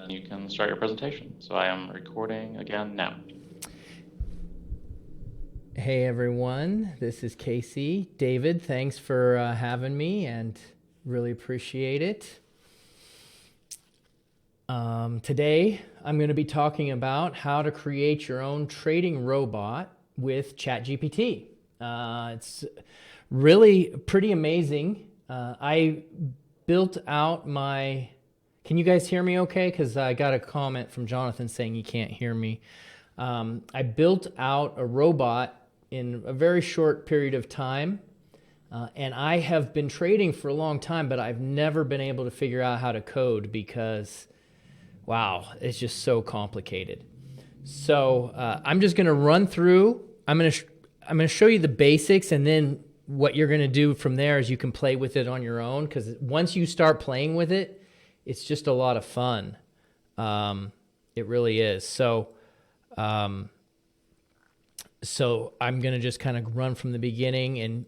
then you can start your presentation. So I am recording again now. Hey everyone, this is Casey. David, thanks for having me and really appreciate it. Today I'm going to be talking about how to create your own trading robot with ChatGPT. It's really pretty amazing. I built out my... Can you guys hear me okay? Because I got a comment from Jonathan saying he can't hear me. I built out a robot in a very short period of time, and I have been trading for a long time, but I've never been able to figure out how to code because, wow, it's just so complicated. So I'm just going to run through. I'm going to show you the basics, and then what you're going to do from there is you can play with it on your own, because once you start playing with it, it's just a lot of fun. It really is. So I'm going to just kind of run from the beginning. And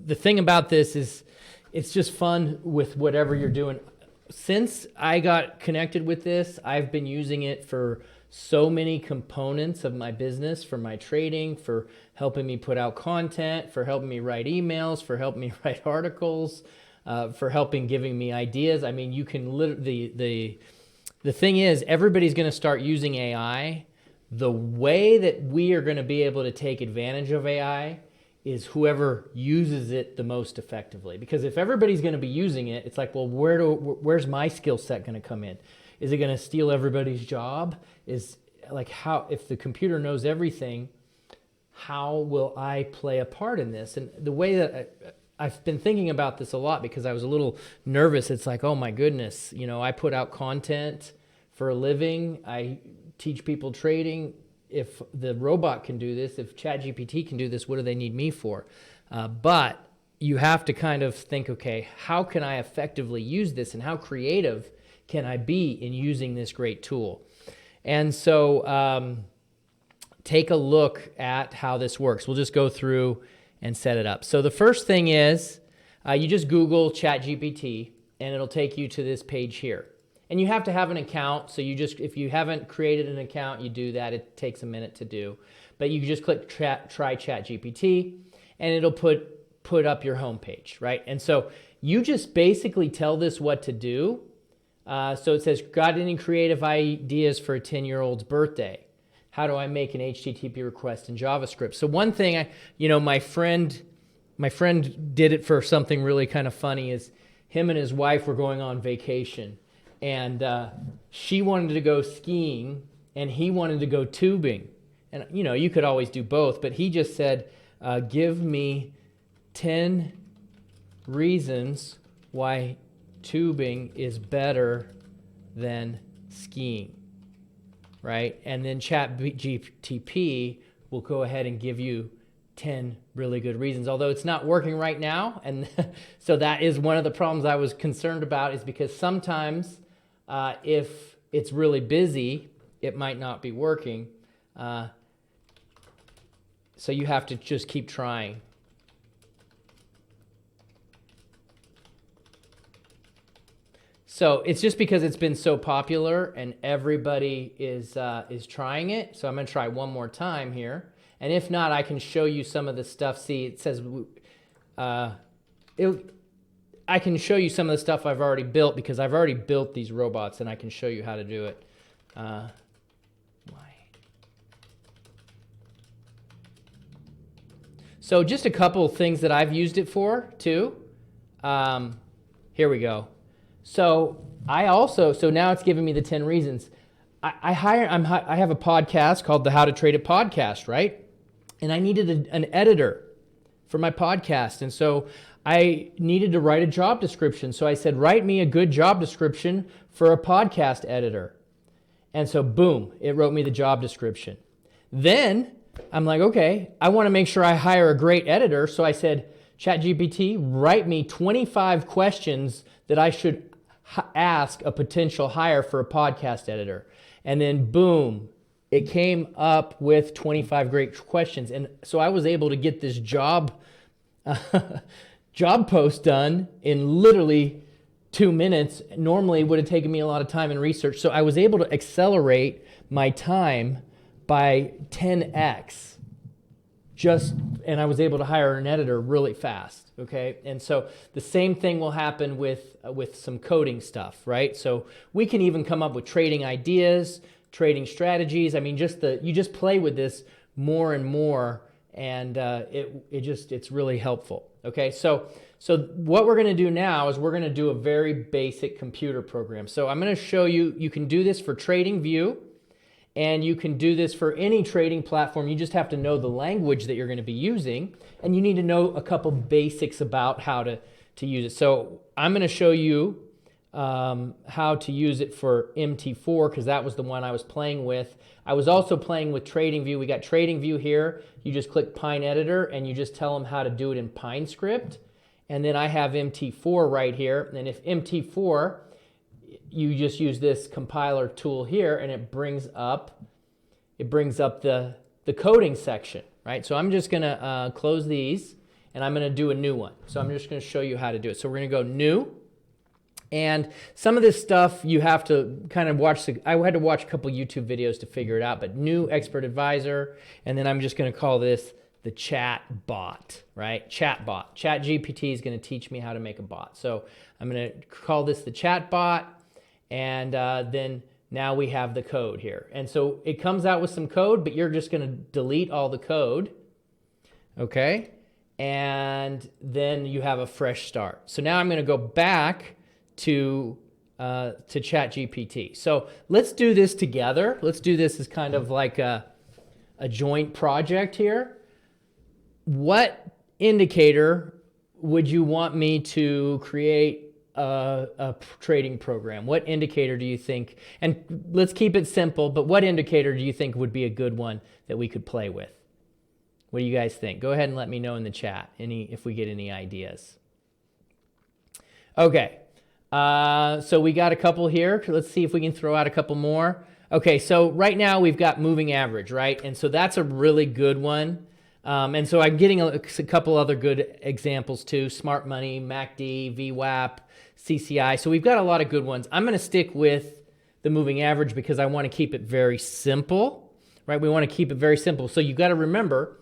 the thing about this is it's just fun with whatever you're doing. Since I got connected with this, I've been using it for so many components of my business, for my trading, for helping me put out content, for helping me write emails, for helping me write articles, for giving me ideas. I mean, you can literally, the thing is, everybody's going to start using AI. The way that we are going to be able to take advantage of AI is whoever uses it the most effectively. Because if everybody's going to be using it, it's like, well, where's my skill set going to come in? Is it going to steal everybody's job? Is like, how, if the computer knows everything, how will I play a part in this? And the way that I've been thinking about this a lot, because I was a little nervous. It's like, oh my goodness, you know, I put out content for a living. I teach people trading. If the robot can do this, if ChatGPT can do this, what do they need me for? But you have to kind of think, okay, how can I effectively use this, and how creative can I be in using this great tool? And so take a look at how this works. We'll just go through and set it up. So the first thing is you just Google ChatGPT, and it'll take you to this page here. And you have to have an account, so you just, if you haven't created an account, you do that. It takes a minute to do. But you just click try ChatGPT, and it'll put up your homepage, right? And so you just basically tell this what to do. So it says, got any creative ideas for a 10-year-old's birthday? How do I make an HTTP request in JavaScript? So one thing, my friend did it for something really kind of funny. Is him and his wife were going on vacation, and she wanted to go skiing, and he wanted to go tubing. And you could always do both, but he just said, give me 10 reasons why tubing is better than skiing. Right? And then ChatGPT will go ahead and give you 10 really good reasons, although it's not working right now. And so that is one of the problems I was concerned about, is because sometimes if it's really busy, it might not be working. So you have to just keep trying. So it's just because it's been so popular and everybody is trying it. So I'm going to try one more time here. And if not, I can show you some of the stuff. See, it says I can show you some of the stuff I've already built, because I've already built these robots, and I can show you how to do it. So just a couple of things that I've used it for too. Here we go. So so now it's giving me the 10 reasons. I have a podcast called the How to Trade It podcast, right? And I needed an editor for my podcast. And so I needed to write a job description. So I said, write me a good job description for a podcast editor. And so boom, it wrote me the job description. Then I'm like, okay, I want to make sure I hire a great editor. So I said, ChatGPT, write me 25 questions that I should ask a potential hire for a podcast editor. And then boom, it came up with 25 great questions. And so I was able to get this job post done in literally 2 minutes. Normally it would have taken me a lot of time and research. So I was able to accelerate my time by 10x and I was able to hire an editor really fast. Okay, and so the same thing will happen with some coding stuff, right? So we can even come up with trading ideas, trading strategies. I mean, you just play with this more and more, and it's really helpful. Okay, so what we're going to do now is we're going to do a very basic computer program. So I'm going to show you. You can do this for TradingView. And you can do this for any trading platform. You just have to know the language that you're going to be using, and you need to know a couple basics about how to use it. So I'm going to show you how to use it for MT4 because that was the one I was playing with. I was also playing with TradingView. We got TradingView here. You just click Pine Editor and you just tell them how to do it in Pine Script. And then I have MT4 right here. And if MT4, you just use this compiler tool here and it brings up the coding section, right? So I'm just going to close these and I'm going to do a new one. So I'm just going to show you how to do it. So we're going to go new. And some of this stuff you have to kind of watch. I had to watch a couple YouTube videos to figure it out, but new expert advisor. And then I'm just going to call this the chat bot, right? Chat bot. ChatGPT is going to teach me how to make a bot. So I'm going to call this the chat bot. And then now we have the code here. And so it comes out with some code, but you're just going to delete all the code. Okay? And then you have a fresh start. So now I'm going to go back to ChatGPT. So let's do this together. Let's do this as kind of like a joint project here. What indicator would you want me to create a trading program? What indicator do you think, and let's keep it simple, but what indicator do you think would be a good one that we could play with? What do you guys think? Go ahead and let me know in the chat if we get any ideas. Okay, so we got a couple here. Let's see if we can throw out a couple more. Okay, so right now we've got moving average, right? And so that's a really good one. And so I'm getting a couple other good examples too. Smart Money, MACD, VWAP, CCI. So we've got a lot of good ones. I'm going to stick with the moving average because I want to keep it very simple, right? We want to keep it very simple. So you've got to remember,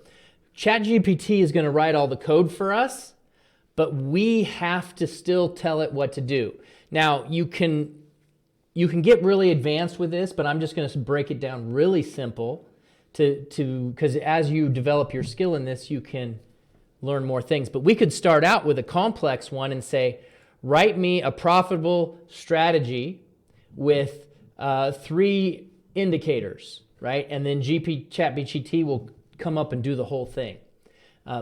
ChatGPT is going to write all the code for us, but we have to still tell it what to do. Now, you can get really advanced with this, but I'm just going to break it down really simple because as you develop your skill in this, you can learn more things. But we could start out with a complex one and say, write me a profitable strategy with 3 indicators, right? And then ChatGPT will come up and do the whole thing.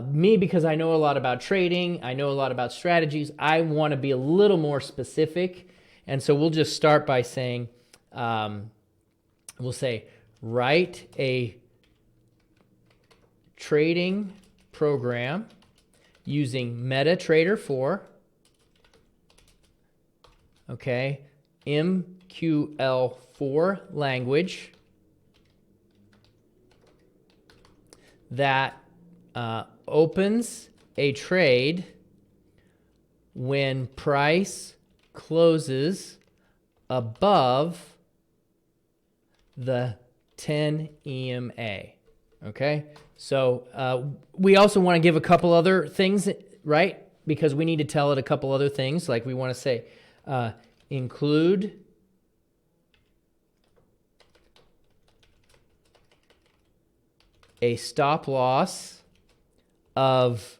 Me, because I know a lot about trading, I know a lot about strategies, I want to be a little more specific. And so we'll just start by saying, we'll say, write a trading program using MetaTrader 4, okay, MQL4 language that opens a trade when price closes above the 10 EMA. Okay, so we also want to give a couple other things, right? Because we need to tell it a couple other things. Like we want to say, include a stop loss of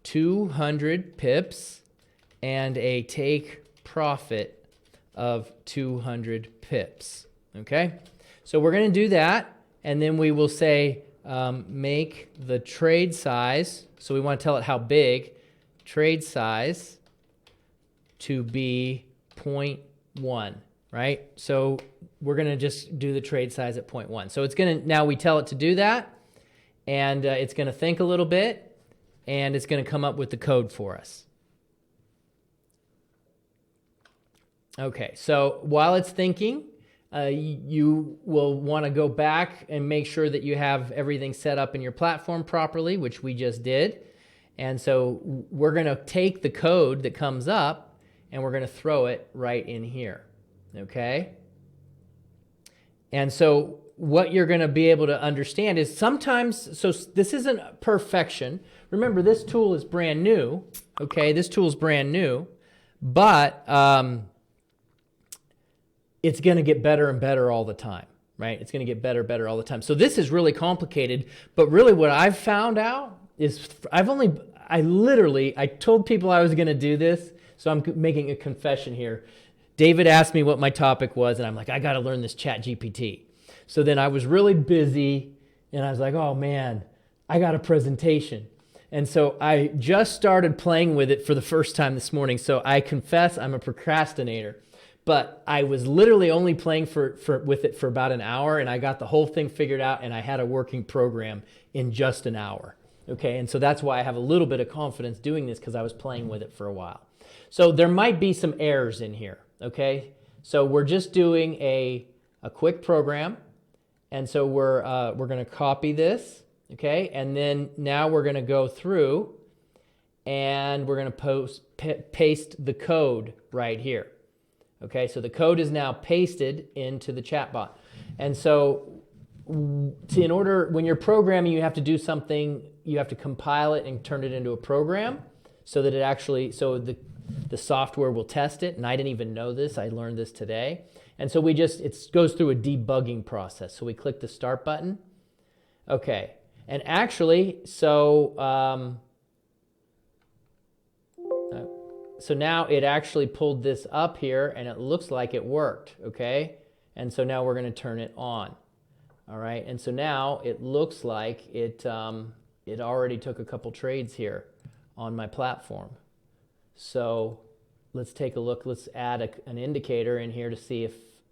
200 pips and a take profit of 200 pips. Okay, so we're going to do that, and then we will say make the trade size. So we want to tell it how big. Trade size to be 0.1, right? So we're going to just do the trade size at 0.1. So it's going to, now we tell it to do that, and it's going to think a little bit, and it's going to come up with the code for us. Okay, so while it's thinking, you will want to go back and make sure that you have everything set up in your platform properly, which we just did. And so we're going to take the code that comes up and we're going to throw it right in here, okay? And so what you're going to be able to understand is sometimes, so this isn't perfection. Remember, this tool is brand new, okay? This tool is brand new, but it's going to get better and better all the time, right? It's going to get better and better all the time. So this is really complicated, but really what I've found out is I told people I was going to do this, so I'm making a confession here. David asked me what my topic was, and I'm like, I got to learn this ChatGPT. So then I was really busy, and I was like, oh man, I got a presentation. And so I just started playing with it for the first time this morning. So I confess I'm a procrastinator. But I was literally only playing with it for about an hour, and I got the whole thing figured out, and I had a working program in just an hour. Okay, and so that's why I have a little bit of confidence doing this, because I was playing with it for a while. So there might be some errors in here, okay? So we're just doing a quick program, and so we're going to copy this, okay? And then now we're going to go through, and we're going to paste the code right here. Okay, so the code is now pasted into the chatbot. And so when you're programming, you have to do something, you have to compile it and turn it into a program so that the software will test it. And I didn't even know this, I learned this today. And so it goes through a debugging process. So we click the start button. Okay, and actually, so now it actually pulled this up here, and it looks like it worked, okay? And so now we're going to turn it on, all right? And so now it looks like it already took a couple trades here on my platform. So let's take a look. Let's add an indicator in here to see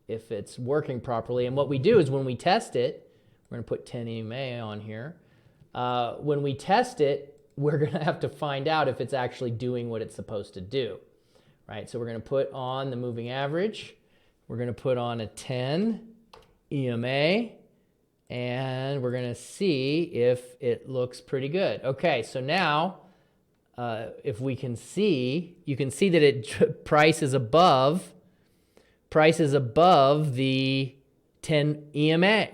if it's working properly. And what we do is when we test it, we're going to put 10 EMA on here. When we test it, we're going to have to find out if it's actually doing what it's supposed to do, right? So we're going to put on the moving average. We're going to put on a 10 EMA, and we're going to see if it looks pretty good. Okay, so now if we can see, you can see that price is above the 10 EMA,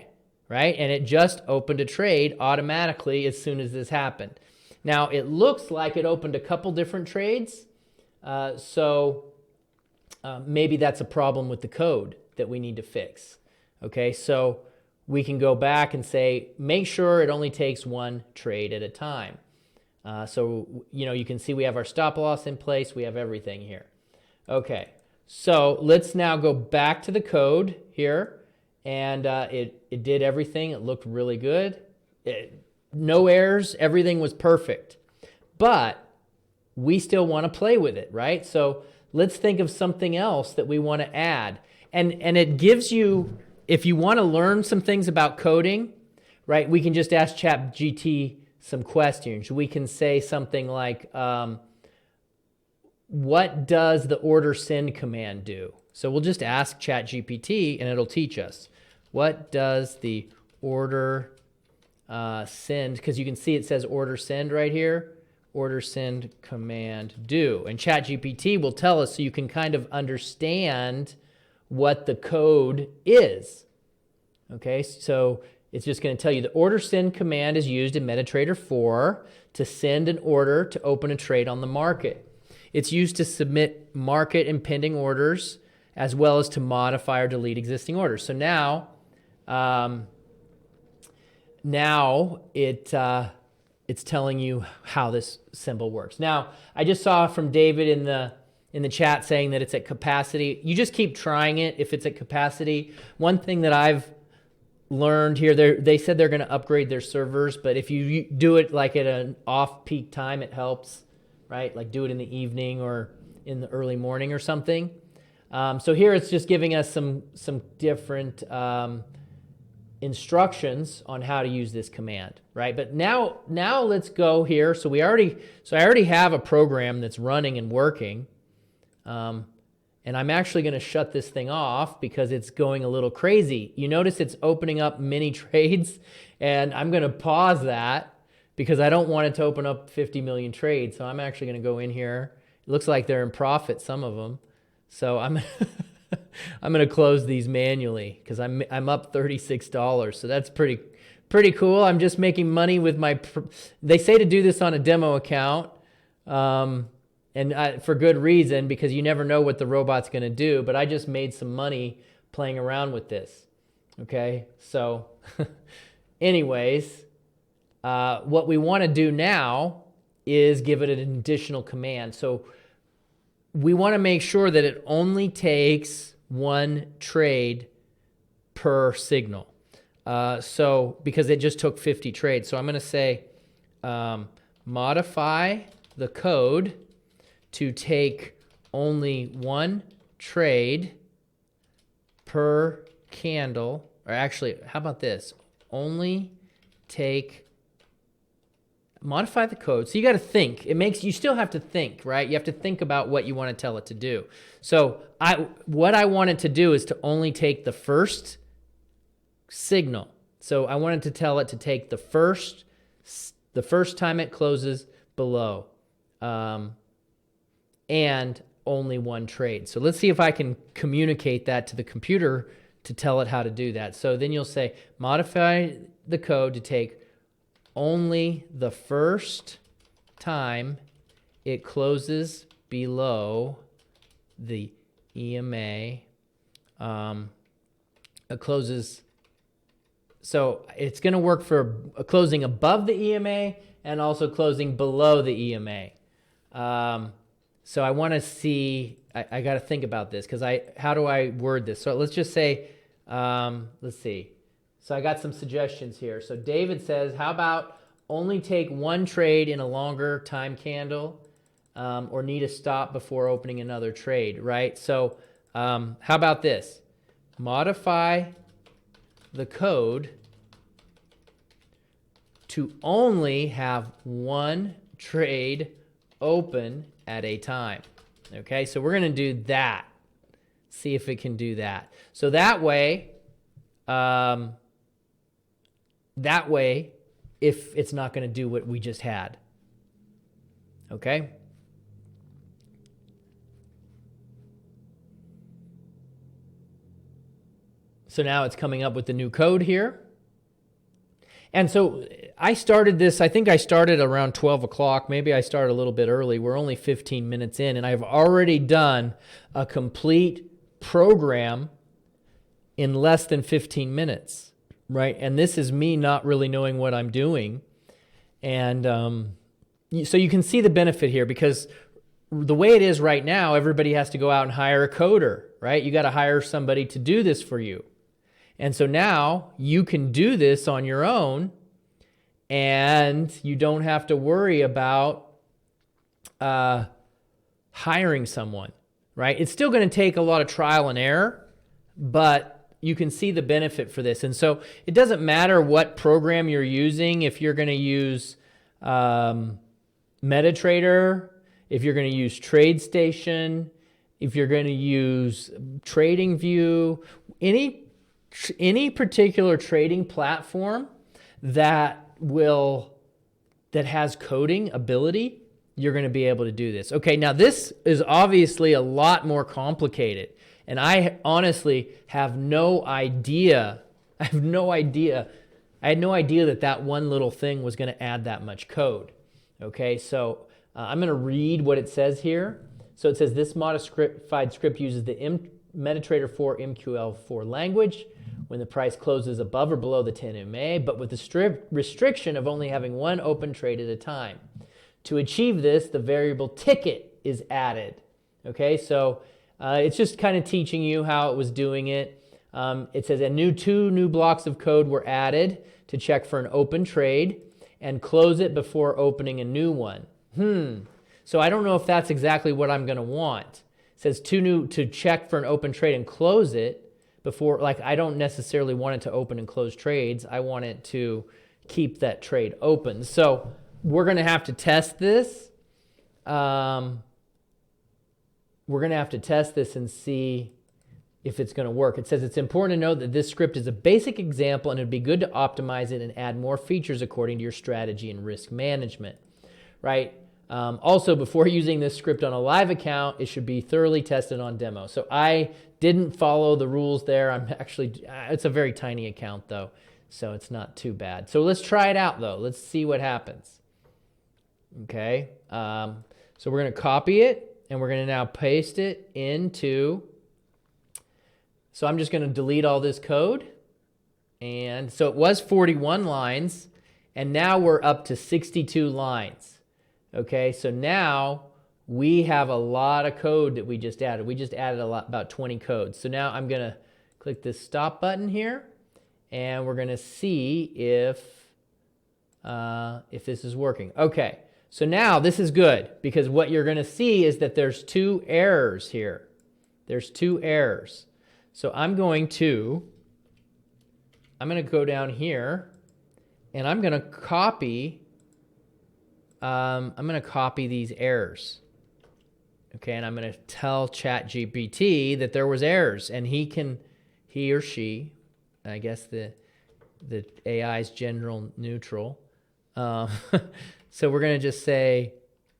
right? And it just opened a trade automatically as soon as this happened. Now, it looks like it opened a couple different trades, so maybe that's a problem with the code that we need to fix. Okay, so we can go back and say, make sure it only takes one trade at a time. So, you can see we have our stop loss in place. We have everything here. Okay, so let's now go back to the code here, and it did everything. It looked really good. No errors, everything was perfect. But we still want to play with it, right? So let's think of something else that we want to add. And it gives you, if you want to learn some things about coding, right, we can just ask ChatGPT some questions. We can say something like, what does the order send command do? So we'll just ask ChatGPT and it'll teach us. What does the order send, because you can see it says order send right here, order send command do. And ChatGPT will tell us so you can kind of understand what the code is. Okay, so it's just going to tell you the order send command is used in MetaTrader 4 to send an order to open a trade on the market. It's used to submit market and pending orders as well as to modify or delete existing orders. So now it's telling you how this symbol works. Now, I just saw from David in the chat saying that it's at capacity. You just keep trying it if it's at capacity. One thing that I've learned here, they said they're going to upgrade their servers, but if you do it like at an off-peak time, it helps, right? Like do it in the evening or in the early morning or something. So here it's just giving us some different instructions on how to use this command, right? But now let's go here. So I already have a program that's running and working, and I'm actually going to shut this thing off because it's going a little crazy. You notice it's opening up mini trades, and I'm going to pause that because I don't want it to open up 50 million trades. So I'm actually going to go in here, looks like they're in profit, some of them. So I'm I'm going to close these manually because I'm up $36. So that's pretty cool. I'm just making money with my. They say to do this on a demo account, and for good reason, because you never know what the robot's going to do. But I just made some money playing around with this. Okay, so anyways, what we want to do now is give it an additional command. So we want to make sure that it only takes one trade per signal. So because it just took 50 trades. So I'm going to say modify the code to take only one trade per candle. Or actually, how about this? Only modify the code. So you got to think. You still have to think, right? You have to think about what you want to tell it to do. So what I want it to do is to only take the first signal. So I wanted to tell it to take the first time it closes below, and only one trade. So let's see if I can communicate that to the computer to tell it how to do that. So then you'll say, modify the code to take only the first time it closes below the EMA. It closes. So it's going to work for closing above the EMA and also closing below the EMA. So I want to see, I got to think about this because how do I word this? So let's just say, let's see. So I got some suggestions here. So David says, how about only take one trade in a longer time candle, or need a stop before opening another trade, right? So how about this? Modify the code to only have one trade open at a time. Okay, so we're going to do that. See if it can do that. So that way, if it's not going to do what we just had. Okay? So now it's coming up with the new code here. And so I started this, I think I started around 12 o'clock. Maybe I started a little bit early. We're only 15 minutes in, and I've already done a complete program in less than 15 minutes, right? And this is me not really knowing what I'm doing. And so you can see the benefit here, because the way it is right now, everybody has to go out and hire a coder, right? You got to hire somebody to do this for you. And so now you can do this on your own, and you don't have to worry about hiring someone, right? It's still going to take a lot of trial and error, but you can see the benefit for this. And so it doesn't matter what program you're using. If you're going to use MetaTrader, if you're going to use TradeStation, if you're going to use TradingView, any particular trading platform that has coding ability, you're going to be able to do this. Okay, now this is obviously a lot more complicated, and I honestly have no idea. I had no idea that one little thing was going to add that much code. Okay, so I'm going to read what it says here. So it says this modified script uses the MetaTrader 4 MQL4 language when the price closes above or below the 10 MA, but with the strict restriction of only having one open trade at a time. To achieve this, the variable ticket is added. Okay, so it's just kind of teaching you how it was doing it. It says two new blocks of code were added to check for an open trade and close it before opening a new one. So I don't know if that's exactly what I'm going to want. It says to check for an open trade and close it before, like I don't necessarily want it to open and close trades. I want it to keep that trade open. So we're going to have to test this. We're going to have to test this and see if it's going to work. It says it's important to note that this script is a basic example, and it'd be good to optimize it and add more features according to your strategy and risk management, right? Also, before using this script on a live account, it should be thoroughly tested on demo. So I didn't follow the rules there. I'm actually, it's a very tiny account though, so it's not too bad. So let's try it out though. Let's see what happens. Okay, so we're gonna copy it and we're gonna now paste it into, so I'm just gonna delete all this code. And so it was 41 lines and now we're up to 62 lines. Okay, so now we have a lot of code that we just added. We just added about 20 codes. So now I'm gonna click this stop button here and we're gonna see if this is working. Okay, so now this is good because what you're gonna see is that there's 2 errors here. There's 2 errors. So I'm gonna go down here and I'm gonna copy these errors. Okay, and I'm gonna tell ChatGPT that there was errors, and he or she, I guess the AI is general neutral. So we're gonna just say,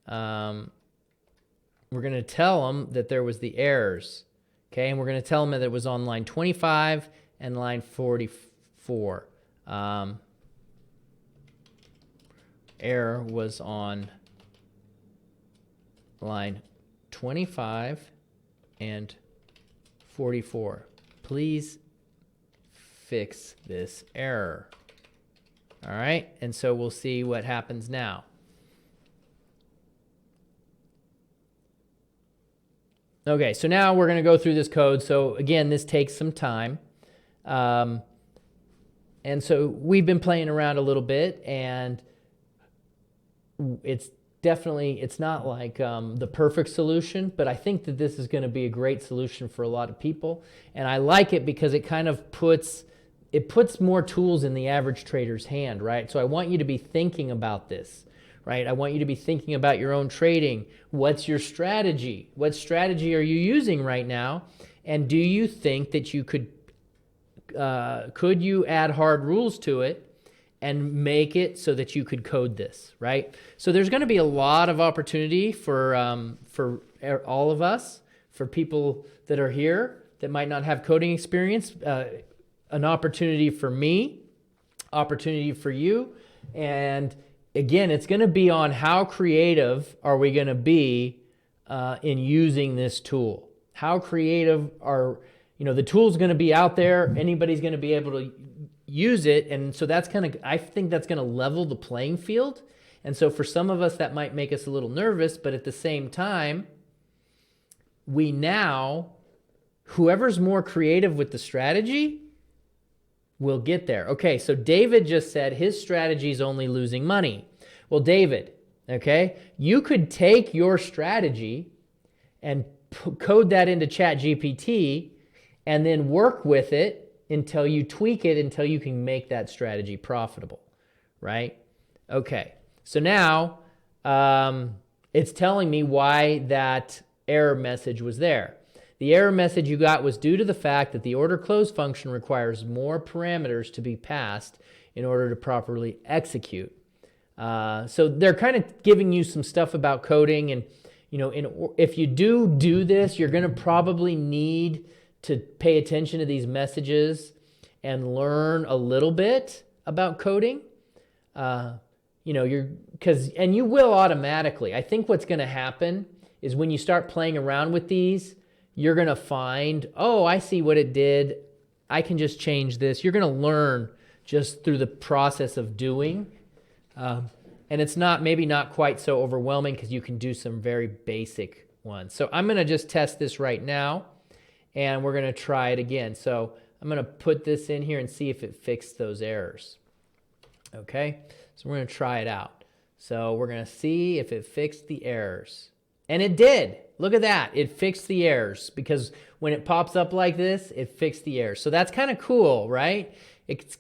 we're gonna tell them that there was the errors. Okay, and we're gonna tell them that it was on line 25 and line 44. Error was on line 25 and 44. Please fix this error. All right, and so we'll see what happens now. Okay, so now we're going to go through this code. So again, this takes some time. And so we've been playing around a little bit, and it's not like the perfect solution, but I think that this is going to be a great solution for a lot of people. And I like it because it kind of puts more tools in the average trader's hand, right? So I want you to be thinking about this, right? I want you to be thinking about your own trading. What's your strategy? What strategy are you using right now? And do you think that you could you add hard rules to it and make it so that you could code this, right? So there's going to be a lot of opportunity for all of us, for people that are here that might not have coding experience, an opportunity for me, opportunity for you. And again, it's going to be on how creative are we going to be in using this tool. How creative are, the tool's going to be out there. Anybody's going to be able to use it. And so I think that's going to level the playing field. And so for some of us, that might make us a little nervous, but at the same time, whoever's more creative with the strategy will get there. Okay, so David just said his strategy is only losing money. Well, David, okay, you could take your strategy and code that into ChatGPT and then work with it until you tweak it, until you can make that strategy profitable, right? Okay, so now it's telling me why that error message was there. The error message you got was due to the fact that the order close function requires more parameters to be passed in order to properly execute. So they're kind of giving you some stuff about coding, and if you do this, you're going to probably need to pay attention to these messages and learn a little bit about coding. And you will automatically. I think what's going to happen is when you start playing around with these, you're going to find, oh, I see what it did. I can just change this. You're going to learn just through the process of doing. And it's maybe not quite so overwhelming because you can do some very basic ones. So I'm going to just test this right now, and we're going to try it again. So I'm going to put this in here and see if it fixed those errors. Okay, so we're going to try it out. So we're going to see if it fixed the errors. And it did. Look at that. It fixed the errors, because when it pops up like this, it fixed the errors. So that's kind of cool, right? It's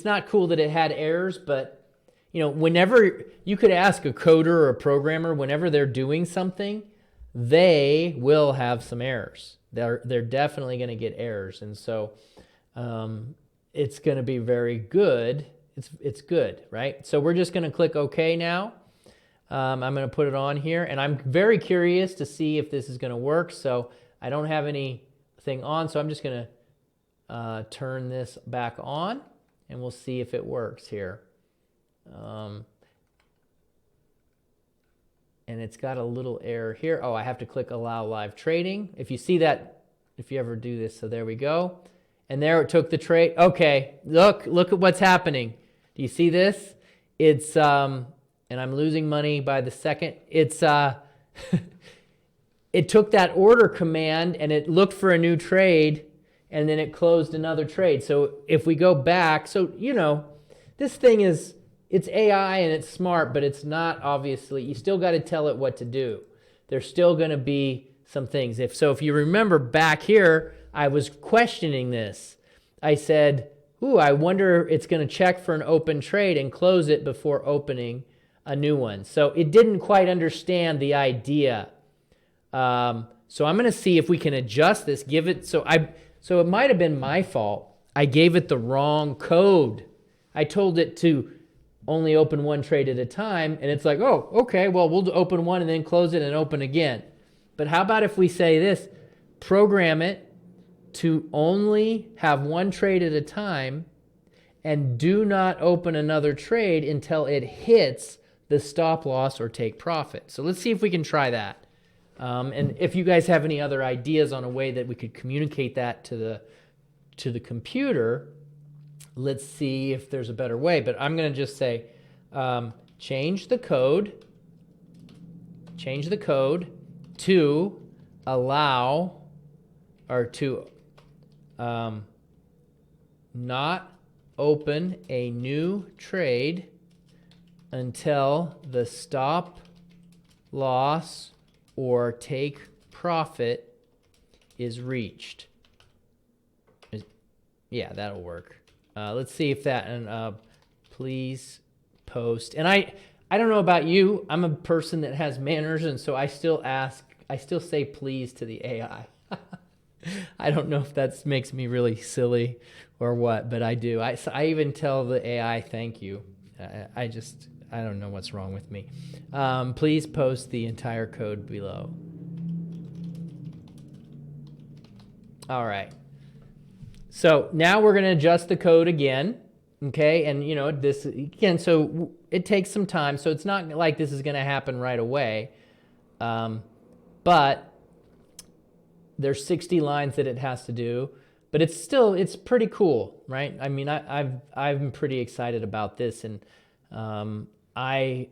not cool that it had errors, but whenever you could ask a coder or a programmer, whenever they're doing something, they will have some errors. They're definitely going to get errors. And so it's going to be very good. It's good, right? So we're just going to click OK now. I'm going to put it on here, and I'm very curious to see if this is going to work. So I don't have anything on, so I'm just going to turn this back on, and we'll see if it works here. And it's got a little error here. Oh, I have to click Allow Live Trading. If you see that, if you ever do this, so there we go. And there it took the trade. Okay, look at what's happening. Do you see this? It's, and I'm losing money by the second. It's, it took that order command and it looked for a new trade, and then it closed another trade. So if we go back, so, you know, this thing is, it's AI and it's smart, but it's not, obviously. You still got to tell it what to do. There's still going to be some things. If you remember back here, I was questioning this. I said, ooh, I wonder it's going to check for an open trade and close it before opening a new one. So it didn't quite understand the idea. So I'm going to see if we can adjust this, give it, so it might have been my fault. I gave it the wrong code. I told it to only open one trade at a time, and it's like, oh, okay, well, we'll open one and then close it and open again. But how about if we say this, program it to only have one trade at a time and do not open another trade until it hits the stop loss or take profit. So let's see if we can try that. And if you guys have any other ideas on a way that we could communicate that to the computer, let's see if there's a better way. But I'm going to just say, change the code to allow, or to not open a new trade until the stop loss or take profit is reached. Yeah, that'll work. Let's see if that, and please post. And I don't know about you, I'm a person that has manners, and so I still say please to the AI. I don't know if that makes me really silly or what, but I do. I even tell the AI thank you. I don't know what's wrong with me. Please post the entire code below. All right. So now we're going to adjust the code again, okay? And you know, this again, so it takes some time. So it's not like this is going to happen right away. But there's 60 lines that it has to do, but it's pretty cool, right? I mean, I'm pretty excited about this, and I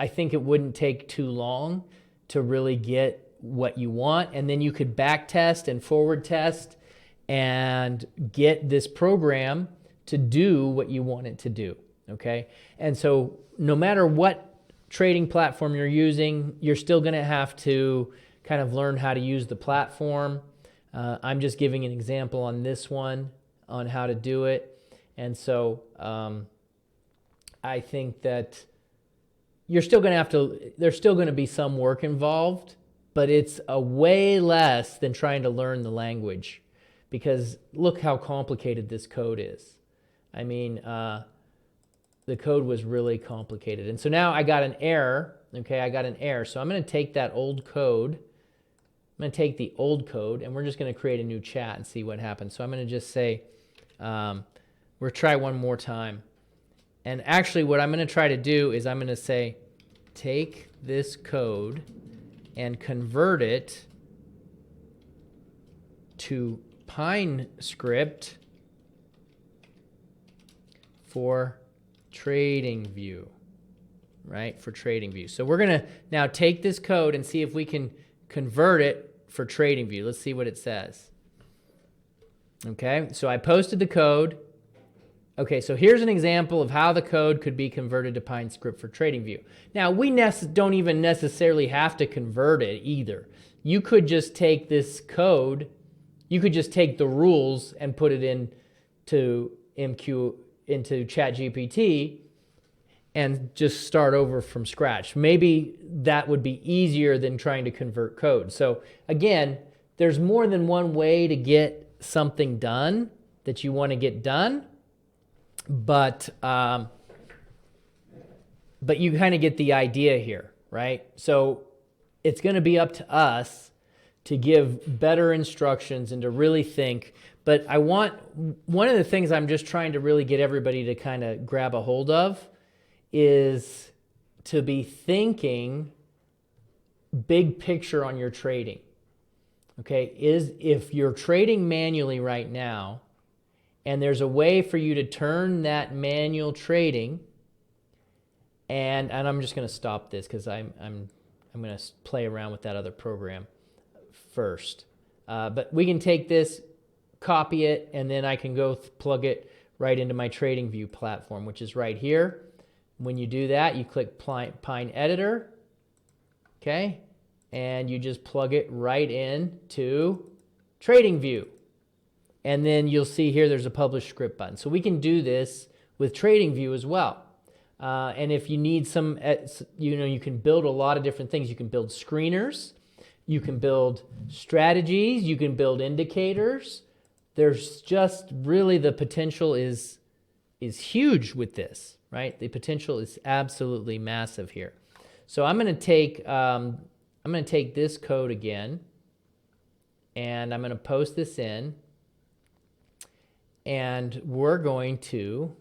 think it wouldn't take too long to really get what you want, and then you could back test and forward test and get this program to do what you want it to do, okay? And so no matter what trading platform you're using, you're still going to have to kind of learn how to use the platform. I'm just giving an example on this one on how to do it. And so I think that you're still going to have to, there's still going to be some work involved, but it's a way less than trying to learn the language, because look how complicated this code is. I mean, the code was really complicated. And so now I got an error, okay? I got an error. So I'm going to take that old code. I'm going to take the old code, and we're just going to create a new chat and see what happens. So I'm going to just say, we'll try one more time. And actually what I'm going to try to do is I'm going to say, take this code and convert it to Pine script for TradingView, right? For TradingView. So we're going to now take this code and see if we can convert it for TradingView. Let's see what it says. Okay, so I posted the code. Okay, so here's an example of how the code could be converted to Pine script for TradingView. Now, we don't even necessarily have to convert it either. You could just take this code, you could just take the rules and put it into ChatGPT and just start over from scratch. Maybe that would be easier than trying to convert code. So again, there's more than one way to get something done that you want to get done. But but you kind of get the idea here, right? So it's going to be up to us to give better instructions and to really think. But one of the things I'm just trying to really get everybody to kind of grab a hold of is to be thinking big picture on your trading. Okay, if you're trading manually right now, and there's a way for you to turn that manual trading, and I'm just going to stop this because I'm going to play around with that other program first. But we can take this, copy it, and then I can go plug it right into my TradingView platform, which is right here. When you do that, you click Pine Editor, okay, and you just plug it right in to TradingView. And then you'll see here there's a Publish Script button. So we can do this with TradingView as well. And if you need some, you can build a lot of different things. You can build screeners, you can build strategies, you can build indicators. There's just really the potential is huge with this, right? The potential is absolutely massive here. So I'm going to take this code again, and I'm going to post this in, and we're going to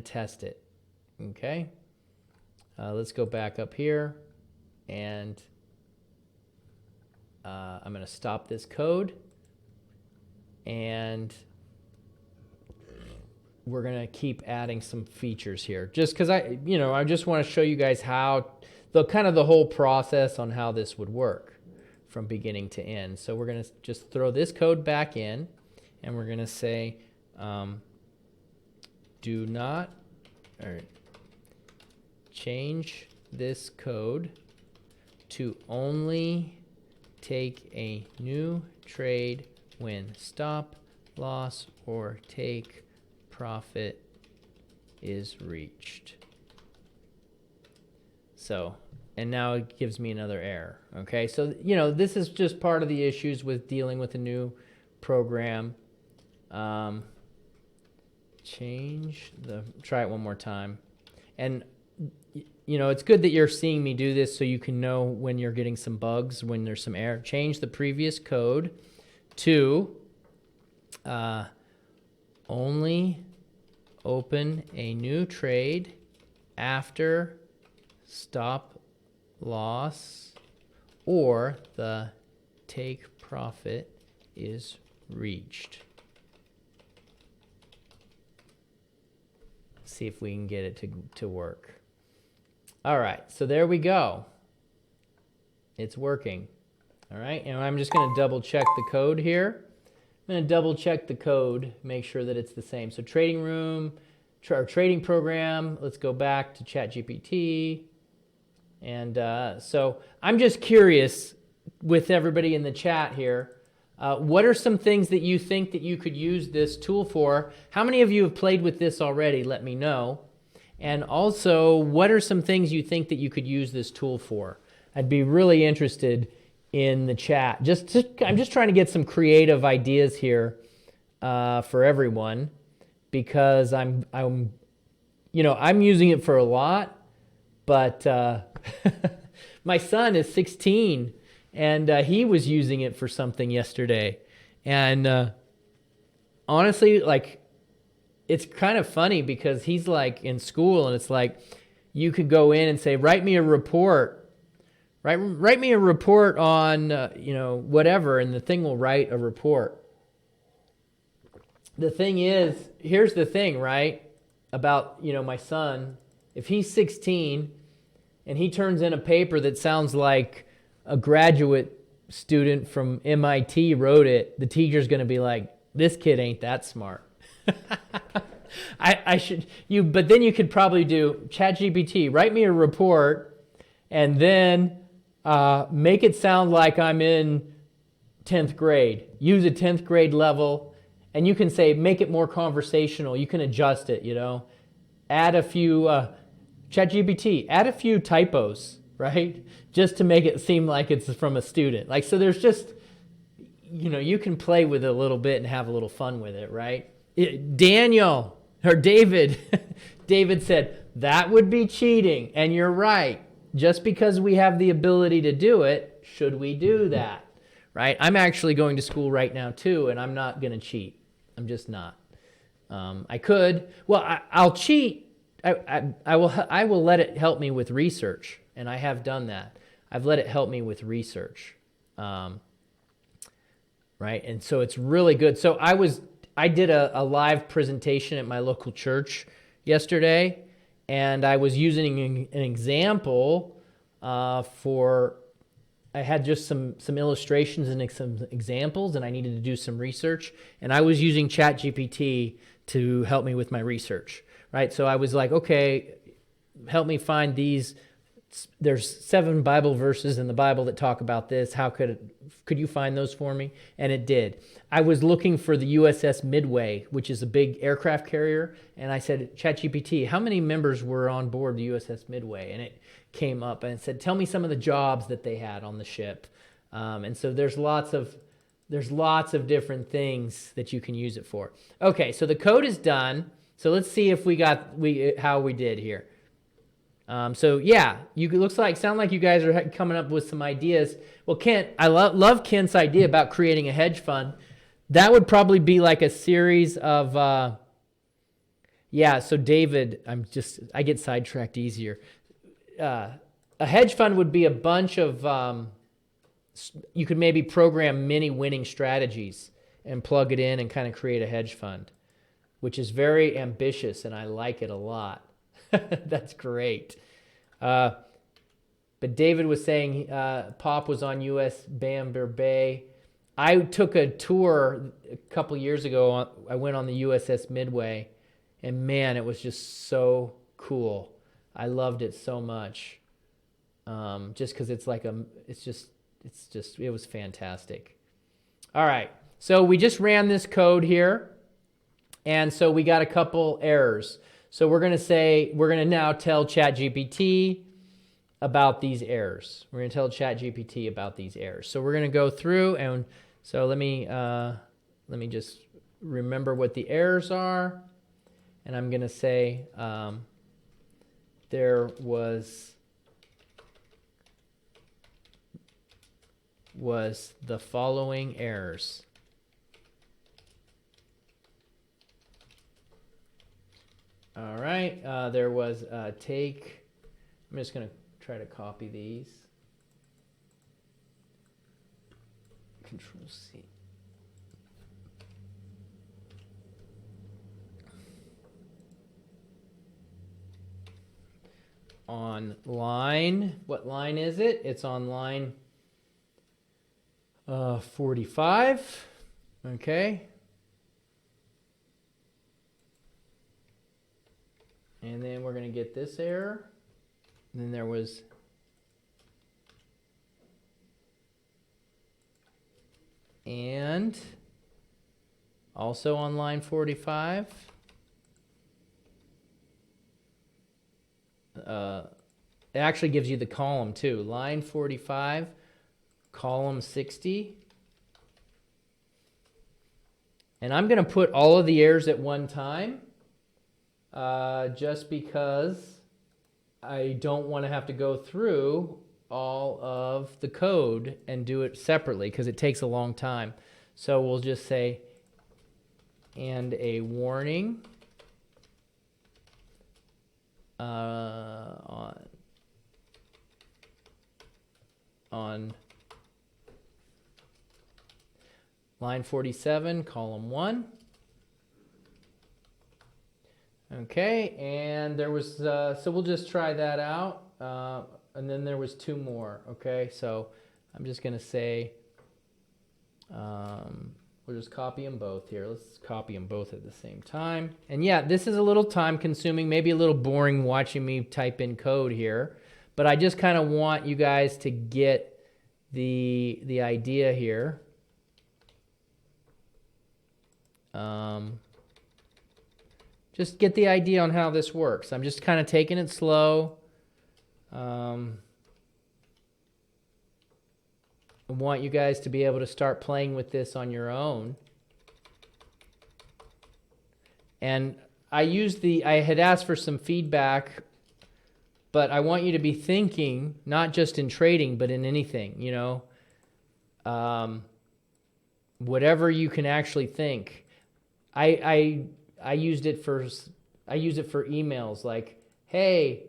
test it. Okay, let's go back up here, and I'm going to stop this code, and we're going to keep adding some features here, just because I just want to show you guys how the whole process on how this would work from beginning to end. So we're going to just throw this code back in, and we're going to say do not change this code to only take a new trade when stop loss or take profit is reached. So, and now it gives me another error. Okay, so this is just part of the issues with dealing with a new program. Try it one more time. And it's good that you're seeing me do this so you can know when you're getting some bugs, when there's some error. Change the previous code to only open a new trade after stop loss or the take profit is reached. See if we can get it to work. All right, so there we go. It's working. All right, and I'm just going to double check the code here. I'm going to double check the code, make sure that it's the same. So trading room, our trading program, let's go back to ChatGPT. And so I'm just curious with everybody in the chat here, what are some things that you think that you could use this tool for? How many of you have played with this already? Let me know. And also, what are some things you think that you could use this tool for? I'd be really interested in the chat. I'm just trying to get some creative ideas here for everyone, because I'm using it for a lot, but my son is 16 and he was using it for something yesterday, and honestly, it's kind of funny because he's in school, and it's you could go in and say, write me a report. Write me a report on, whatever, and the thing will write a report. The thing is, here's the thing, right, about, my son. If he's 16 and he turns in a paper that sounds like a graduate student from MIT wrote it, the teacher's going to be like, this kid ain't that smart. But then you could probably do ChatGPT, write me a report, and then make it sound like I'm in 10th grade. Use a 10th grade level, and you can say, make it more conversational. You can adjust it, Add a few, ChatGPT, add a few typos, right? Just to make it seem like it's from a student. So there's just, you can play with it a little bit and have a little fun with it, right? David, David said, That would be cheating. And you're right. Just because we have the ability to do it, should we do that? Right? I'm actually going to school right now too, and I'm not going to cheat. I'm just not. I could. Well, I'll cheat. I will let it help me with research, and I have done that. I've let it help me with research. Right? And so it's really good. So I did a live presentation at my local church yesterday, and I was using an example I had just some illustrations and some examples, and I needed to do some research, and I was using ChatGPT to help me with my research, right? So I was like, okay, help me find these. There's 7 Bible verses in the Bible that talk about this. How could you find those for me? And it did. I was looking for the USS Midway, which is a big aircraft carrier, and I said, ChatGPT, how many members were on board the USS Midway? And it came up and it said, tell me some of the jobs that they had on the ship. And so there's lots of different things that you can use it for. Okay, so the code is done. So let's see if how we did here. So yeah, sound like you guys are coming up with some ideas. Well, Kent, I love Kent's idea about creating a hedge fund. That would probably be like a series of, so David, I get sidetracked easier. A hedge fund would be a bunch of, you could maybe program many winning strategies and plug it in and kind of create a hedge fund, which is very ambitious, and I like it a lot. That's great. But David was saying Pop was on US Bamber Bay. I took a tour a couple years ago. I went on the USS Midway, and man, it was just so cool. I loved it so much. Just because it was fantastic. All right, so we just ran this code here, and so we got a couple errors. So we're going to now tell ChatGPT about these errors. We're going to tell ChatGPT about these errors. So we're going to go through, and so let me just remember what the errors are, and I'm going to say there was the following errors. All right, there was I'm just going to try to copy these. Control C. On line, what line is it? It's on line 45. Okay. And then we're going to get this error. And then there was and also on line 45. It actually gives you the column too. Line 45, column 60. And I'm going to put all of the errors at one time. Just because I don't want to have to go through all of the code and do it separately because it takes a long time. So we'll just say, and a warning on line 47, column 1. Okay, and there was, so we'll just try that out. And then there was 2 more, okay? So I'm just going to say, we'll just copy them both here. Let's copy them both at the same time. And yeah, this is a little time consuming, maybe a little boring watching me type in code here. But I just kind of want you guys to get the idea here. Just get the idea on how this works. I'm just kind of taking it slow. I want you guys to be able to start playing with this on your own. And I had asked for some feedback, but I want you to be thinking, not just in trading, but in anything, you know, whatever you can actually think. I use it for emails, like, hey,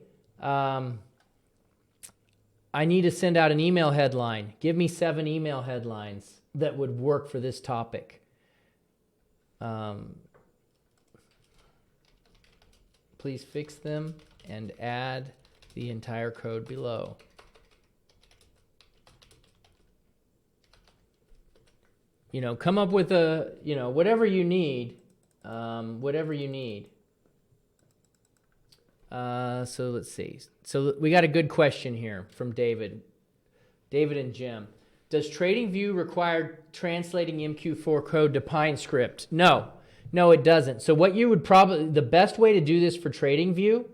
I need to send out an email headline. Give me 7 email headlines that would work for this topic. Please fix them and add the entire code below. You know, come up with a, you know, whatever you need, whatever you need. So let's see. So we got a good question here from David and Jim. Does TradingView require translating MQ4 code to PineScript? No, it doesn't. So what you would the best way to do this for TradingView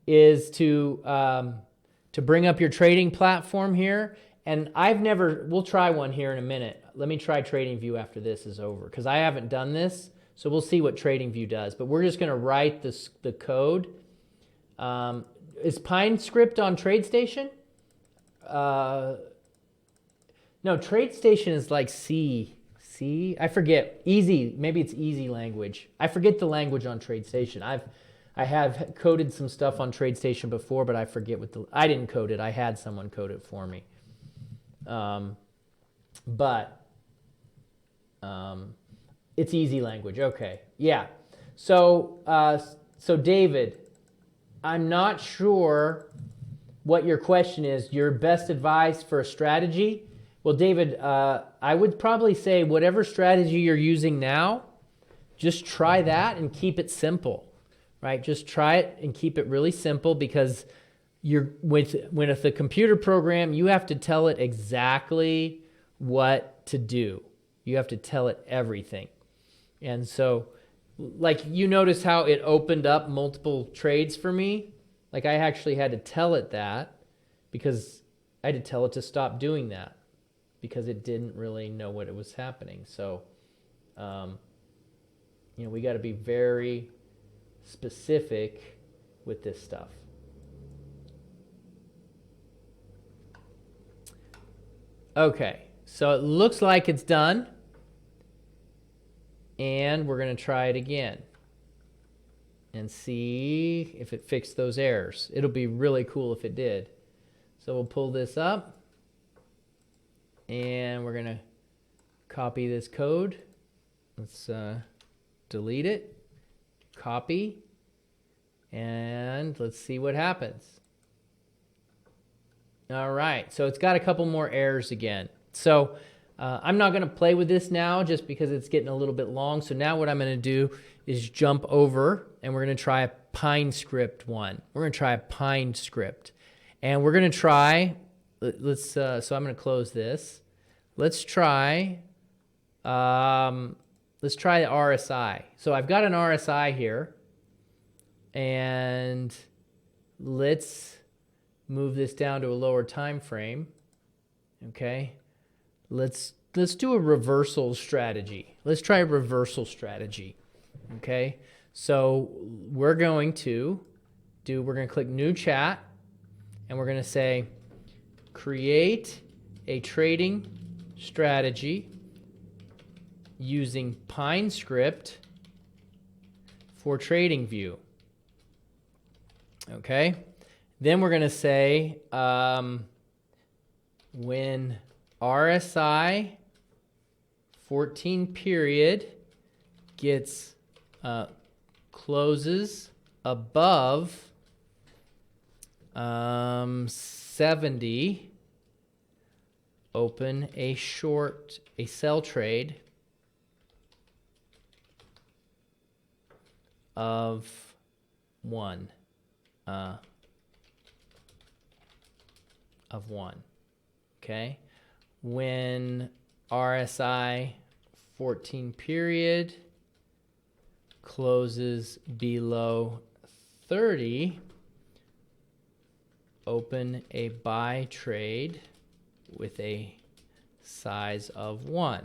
is to bring up your trading platform here. And we'll try one here in a minute. Let me try TradingView after this is over, because I haven't done this. So we'll see what TradingView does. But we're just going to write the code. Is PineScript on TradeStation? No, TradeStation is like C. I forget. Easy. Maybe it's easy language. I forget the language on TradeStation. I have coded some stuff on TradeStation before, but I forget I didn't code it. I had someone code it for me. It's easy language. Okay. Yeah. So David, I'm not sure what your question is. Your best advice for a strategy? Well, David, I would probably say whatever strategy you're using now, just try that and keep it simple, right? Just try it and keep it really simple, because with the computer program, you have to tell it exactly what to do. You have to tell it everything. And so, like, you notice how it opened up multiple trades for me? Like, I actually had to tell it that, because I had to tell it to stop doing that, because it didn't really know what it was happening. So, you know, we got to be very specific with this stuff. Okay, so it looks like it's done. And we're going to try it again and see if it fixed those errors. It'll be really cool if it did. So we'll pull this up, and we're going to copy this code. Let's delete it, copy, and let's see what happens. All right, so it's got a couple more errors again. So I'm not going to play with this now just because it's getting a little bit long. So now what I'm going to do is jump over, and we're going to try a PineScript one. We're going to try a PineScript. And we're going to try, so I'm going to close this. Let's try the RSI. So I've got an RSI here, and let's move this down to a lower time frame. Okay. Let's do a reversal strategy. Let's try a reversal strategy. Okay. So we're going to click new chat, and we're going to say create a trading strategy using PineScript for TradingView. Okay. Then we're going to say when RSI 14 period gets closes above 70, open a sell trade of 1. Okay. When RSI 14 period closes below 30, open a buy trade with a size of 1.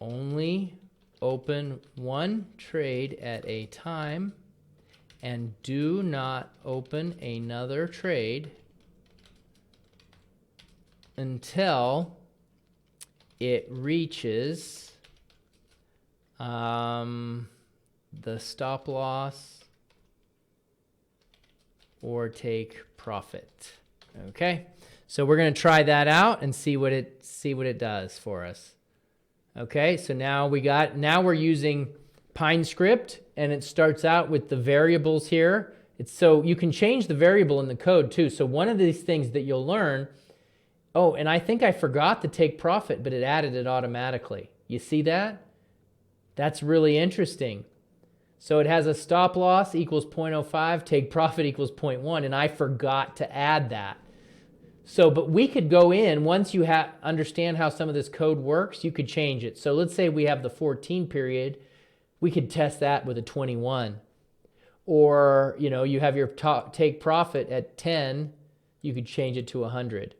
Only open one trade at a time and do not open another trade until it reaches the stop loss or take profit. Okay, so we're going to try that out and see what it does for us. Okay, so now we're using Pine script, and it starts out with the variables here. So you can change the variable in the code too. So one of these things that you'll learn, oh, and I think I forgot to take profit, but it added it automatically. You see that? That's really interesting. So it has a stop loss equals 0.05, take profit equals 0.1, and I forgot to add that. So, but we could go in, once you understand how some of this code works, you could change it. So let's say we have the 14 period, we could test that with a 21. Or, you know, you have your take profit at 10, you could change it to 100,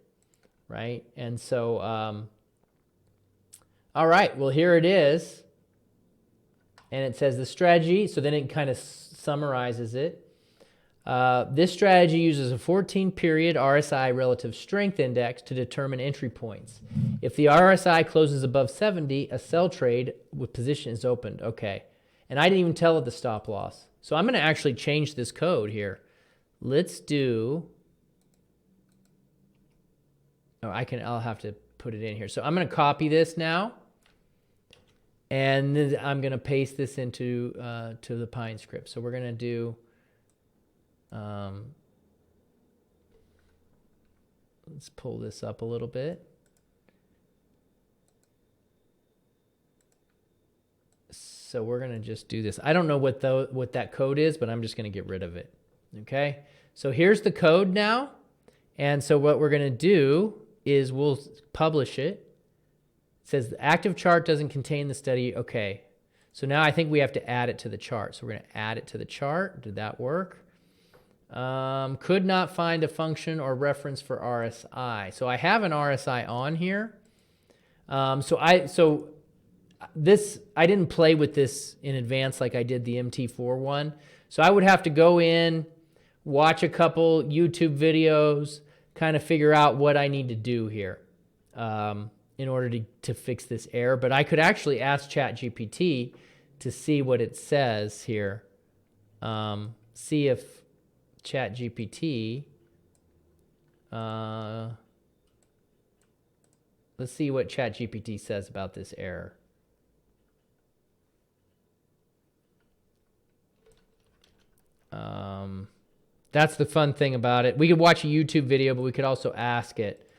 right? And so, all right, well, here it is. And it says the strategy, so then it kind of summarizes it. This strategy uses a 14-period RSI relative strength index to determine entry points. If the RSI closes above 70, a sell trade with position is opened. Okay, and I didn't even tell it the stop loss. So I'm going to actually change this code here. Let's do. Oh, I'll have to put it in here. So I'm going to copy this now. And then I'm going to paste this into to the Pine script. So we're going to do, let's pull this up a little bit. So we're going to just do this. I don't know what that code is, but I'm just going to get rid of it. Okay. So here's the code now. And so what we're going to do is we'll publish it. It says the active chart doesn't contain the study. Okay. So now I think we have to add it to the chart. So we're going to add it to the chart. Did that work? Could not find a function or reference for RSI. So I have an RSI on here. I didn't play with this in advance like I did the MT4 one. So I would have to go in, watch a couple YouTube videos, kind of figure out what I need to do here. In order to fix this error. But I could actually ask ChatGPT to see what it says here. See if ChatGPT, let's see what ChatGPT says about this error. That's the fun thing about it. We could watch a YouTube video, but we could also ask it.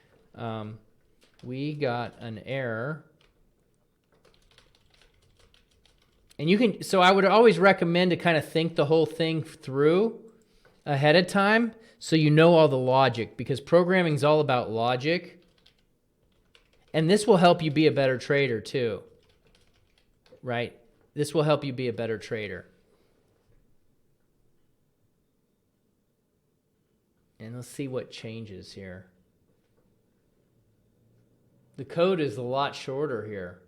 We got an error. And you can, so I would always recommend to kind of think the whole thing through ahead of time so you know all the logic, because programming is all about logic. And this will help you be a better trader too, right? This will help you be a better trader. And let's see what changes here. The code is a lot shorter here.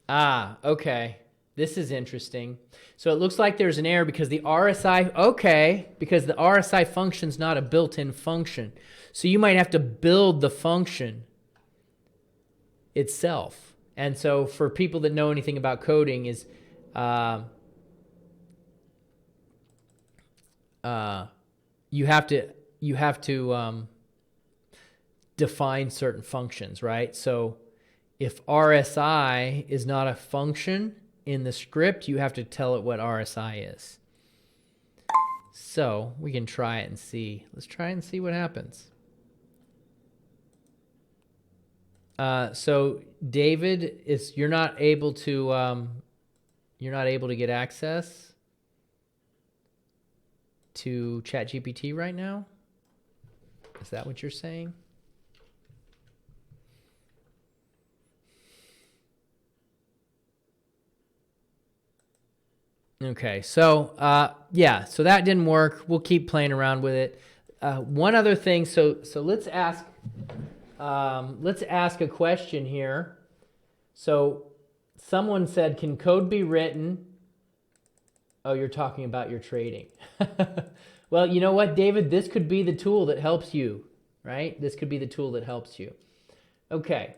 Ah, okay. This is interesting. So it looks like there's an error because the RSI, because the RSI function's not a built-in function. So you might have to build the function itself. And so for people that know anything about coding is you have to define certain functions, right? So if RSI is not a function in the script, you have to tell it what RSI is. So we can try it and see. Let's try and see what happens. So David, you're not able to get access to ChatGPT right now? Is that what you're saying? Okay, so yeah, so that didn't work. We'll keep playing around with it. One other thing, so let's ask a question here. So someone said, can code be written? Oh, you're talking about your trading. Well, you know what, David? This could be the tool that helps you, right? This could be the tool that helps you. Okay.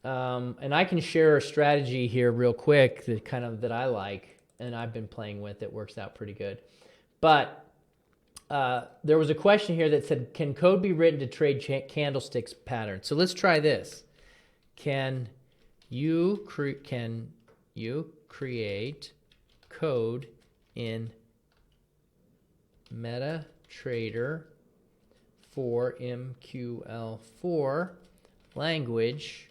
And I can share a strategy here real quick that I like and I've been playing with. It works out pretty good. But there was a question here that said, can code be written to trade candlesticks patterns? So let's try this. Can you create code in MetaTrader for MQL4 language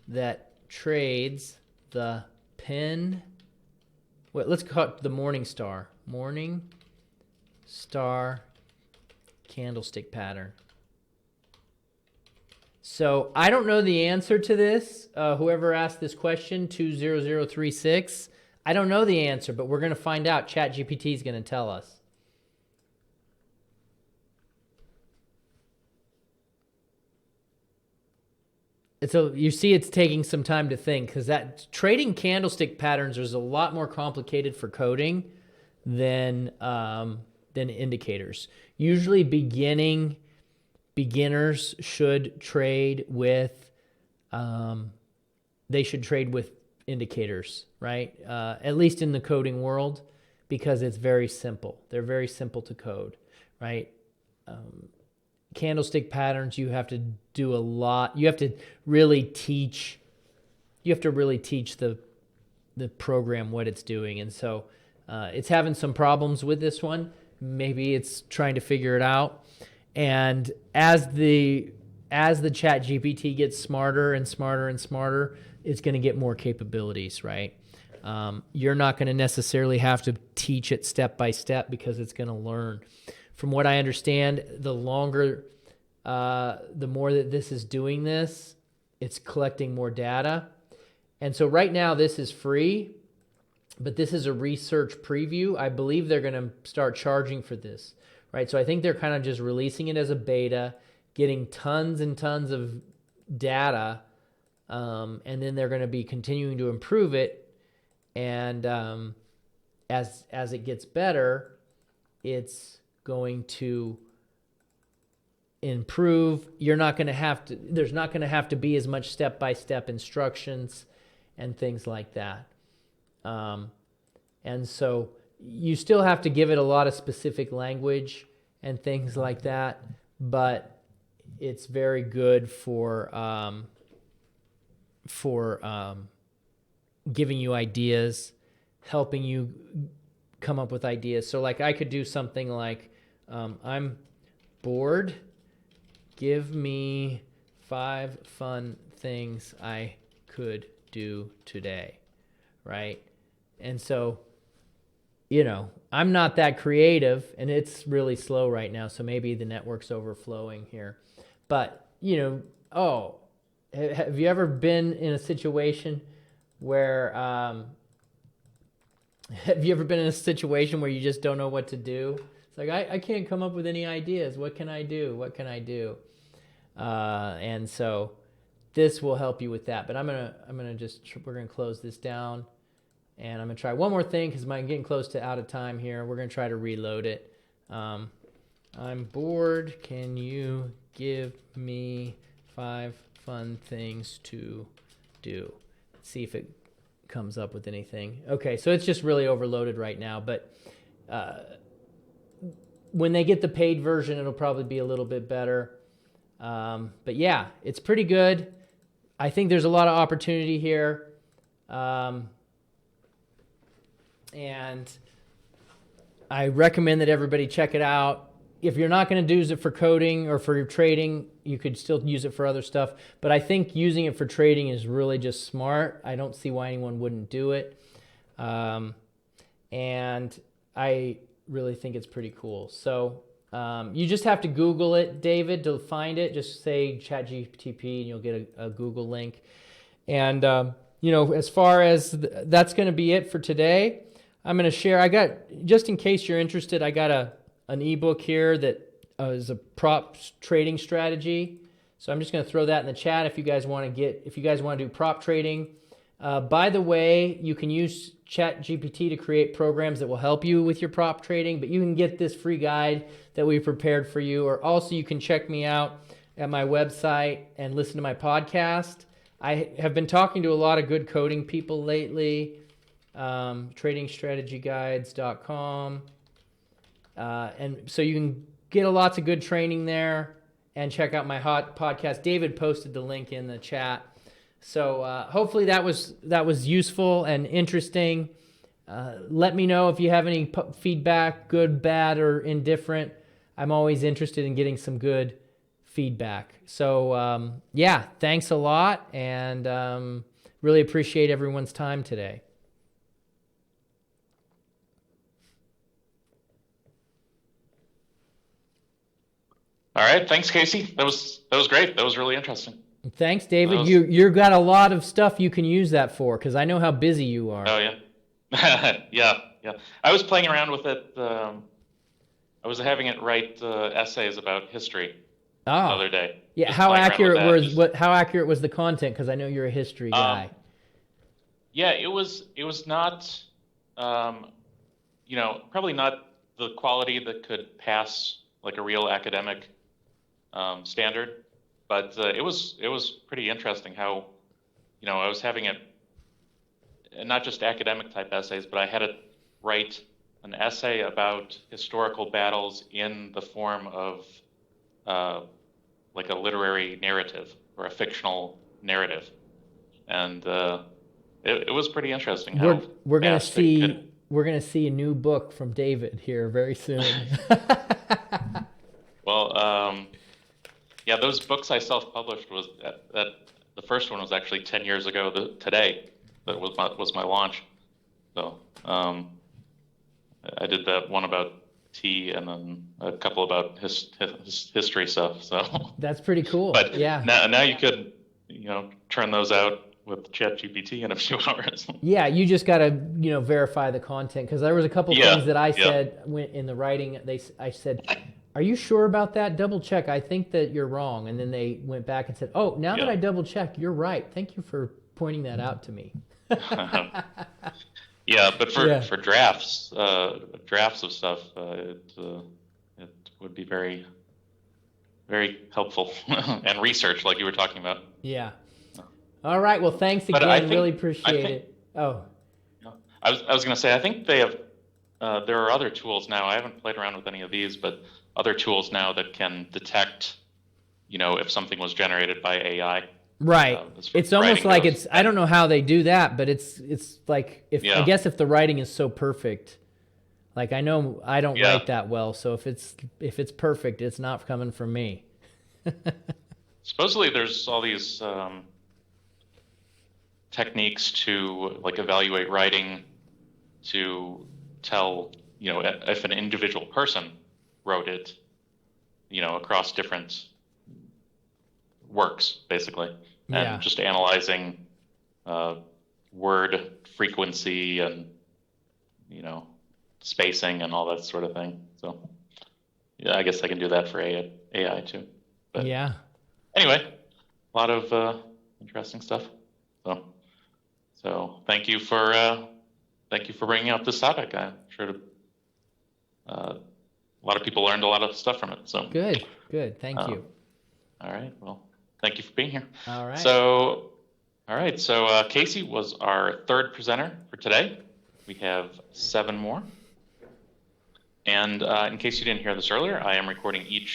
that trades the pin, let's call it the Morning Star candlestick pattern. So I don't know the answer to this. Whoever asked this question, 20036, I don't know the answer, but we're going to find out. ChatGPT is going to tell us. So you see it's taking some time to think, because that trading candlestick patterns is a lot more complicated for coding than indicators. Usually beginners should trade with indicators, right? At least in the coding world, because it's very simple. They're very simple to code, right? Candlestick patterns, you have to do a lot. You have to really teach the program what it's doing. And so it's having some problems with this one. Maybe it's trying to figure it out. And as the ChatGPT gets smarter and smarter and smarter, it's going to get more capabilities, right? You're not going to necessarily have to teach it step by step, because it's going to learn. From what I understand, the more that this is doing this, it's collecting more data. And so right now this is free, but this is a research preview. I believe they're going to start charging for this, right? So I think they're kind of just releasing it as a beta, getting tons and tons of data, and then they're going to be continuing to improve it. And as it gets better, it's going to improve. There's not going to have to be as much step-by-step instructions and things like that. And so you still have to give it a lot of specific language and things like that, but it's very good for giving you ideas, helping you come up with ideas. So like I could do something like, I'm bored, give me 5 fun things I could do today, right? And so, I'm not that creative, and it's really slow right now, so maybe the network's overflowing here. But, have you ever been in a situation where you just don't know what to do? It's like, I can't come up with any ideas. What can I do? And so this will help you with that. But we're gonna close this down, and I'm gonna try one more thing because I'm getting close to out of time here. We're gonna try to reload it. I'm bored. Can you give me 5 fun things to do? Let's see if it comes up with anything. Okay, so it's just really overloaded right now, but when they get the paid version, it'll probably be a little bit better. But yeah, it's pretty good. I think there's a lot of opportunity here. And I recommend that everybody check it out. If you're not going to use it for coding or for your trading, you could still use it for other stuff. But I think using it for trading is really just smart. I don't see why anyone wouldn't do it. And I really think it's pretty cool. So you just have to Google it, David, to find it. Just say ChatGPT and you'll get a Google link. And, as far as that's going to be it for today. I'm going to share. Just in case you're interested, I got an ebook here that is a prop trading strategy. So I'm just going to throw that in the chat if you guys want to do prop trading. By the way, you can use ChatGPT to create programs that will help you with your prop trading, but you can get this free guide that we prepared for you. Or also you can check me out at my website and listen to my podcast. I have been talking to a lot of good coding people lately. TradingStrategyGuides.com. And so you can get lots of good training there and check out my hot podcast. David posted the link in the chat. So hopefully that was useful and interesting. Let me know if you have any feedback, good, bad, or indifferent. I'm always interested in getting some good feedback. So yeah, thanks a lot, and really appreciate everyone's time today. All right, thanks, Casey. That was great. That was really interesting. Thanks, David. You've got a lot of stuff you can use that for, because I know how busy you are. Oh yeah, yeah. I was playing around with it. I was having it write essays about history the other day. Yeah, how accurate was the content? Because I know you're a history guy. Yeah, it was not, probably not the quality that could pass like a real academic standard, but it was pretty interesting how, I was having it, not just academic type essays, but I had it write an essay about historical battles in the form of like a literary narrative or a fictional narrative, and it was pretty interesting. We're gonna see a new book from David here very soon. Well, yeah, those books I self-published was that the first one was actually 10 years ago today. That was my launch. So I did that one about tea and then a couple about history stuff. So that's pretty cool. But yeah, now you could turn those out with ChatGPT in a few hours. Yeah, you just got to verify the content, because there was a couple things that I said in the writing. I said, "Are you sure about that? Double check. I think that you're wrong." And then they went back and said, "Oh, now that I double checked, you're right. Thank you for pointing that out to me." Yeah, but for drafts of stuff, it would be very, very helpful and research, like you were talking about. Yeah. All right. Well, thanks again. Really appreciate it. Oh. I was going to say, I think they have. There are other tools now. I haven't played around with any of these, but other tools now that can detect, if something was generated by AI. Right. It's almost like I don't know how they do that, but it's like I guess if the writing is so perfect, like I know I don't write that well, so if it's perfect, it's not coming from me. Supposedly there's all these techniques to like evaluate writing to tell, if an individual person wrote it, across different works, basically, and just analyzing word frequency and spacing and all that sort of thing. So yeah, I guess I can do that for AI too. But anyway, a lot of interesting stuff. So thank you for bringing up this topic. I'm sure a lot of people learned a lot of stuff from it. So good. Thank you. All right. Well, thank you for being here. All right. So Casey was our third presenter for today. We have 7 more. And in case you didn't hear this earlier, I am recording each